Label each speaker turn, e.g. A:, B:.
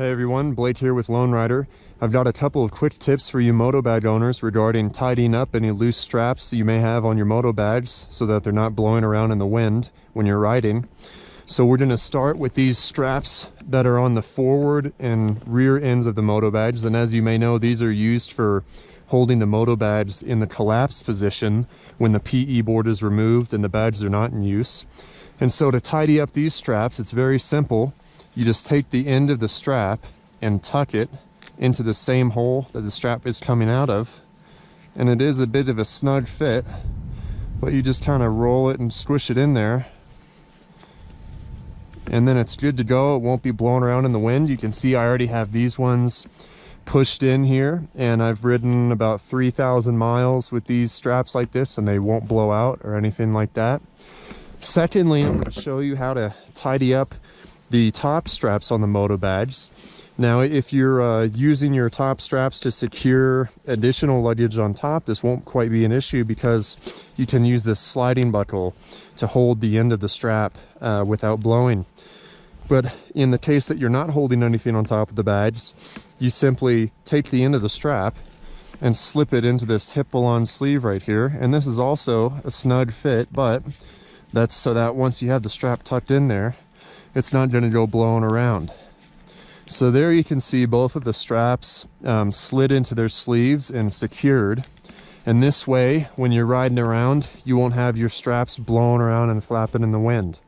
A: Hey everyone, Blake here with Lone Rider. I've got a couple of quick tips for you MotoBag owners regarding tidying up any loose straps you may have on your MotoBags so that they're not blowing around in the wind when you're riding. So we're going to start with these straps that are on the forward and rear ends of the MotoBags, and as you may know, these are used for holding the MotoBags in the collapsed position when the PE board is removed and the bags are not in use. And so to tidy up these straps, it's very simple. You just take the end of the strap and tuck it into the same hole that the strap is coming out of. And it is a bit of a snug fit, but you just kind of roll it and squish it in there. And then it's good to go. It won't be blowing around in the wind. You can see I already have these ones pushed in here, and I've ridden about 3,000 miles with these straps like this, and they won't blow out or anything like that. Secondly, I'm going to show you how to tidy up the top straps on the MotoBags. Now, if you're using your top straps to secure additional luggage on top, this won't quite be an issue because you can use this sliding buckle to hold the end of the strap without blowing. But in the case that you're not holding anything on top of the bags, you simply take the end of the strap and slip it into this hip-along sleeve right here. And this is also a snug fit, but that's so that once you have the strap tucked in there, it's not going to go blowing around. So there you can see both of the straps slid into their sleeves and secured. And this way, when you're riding around, you won't have your straps blowing around and flapping in the wind.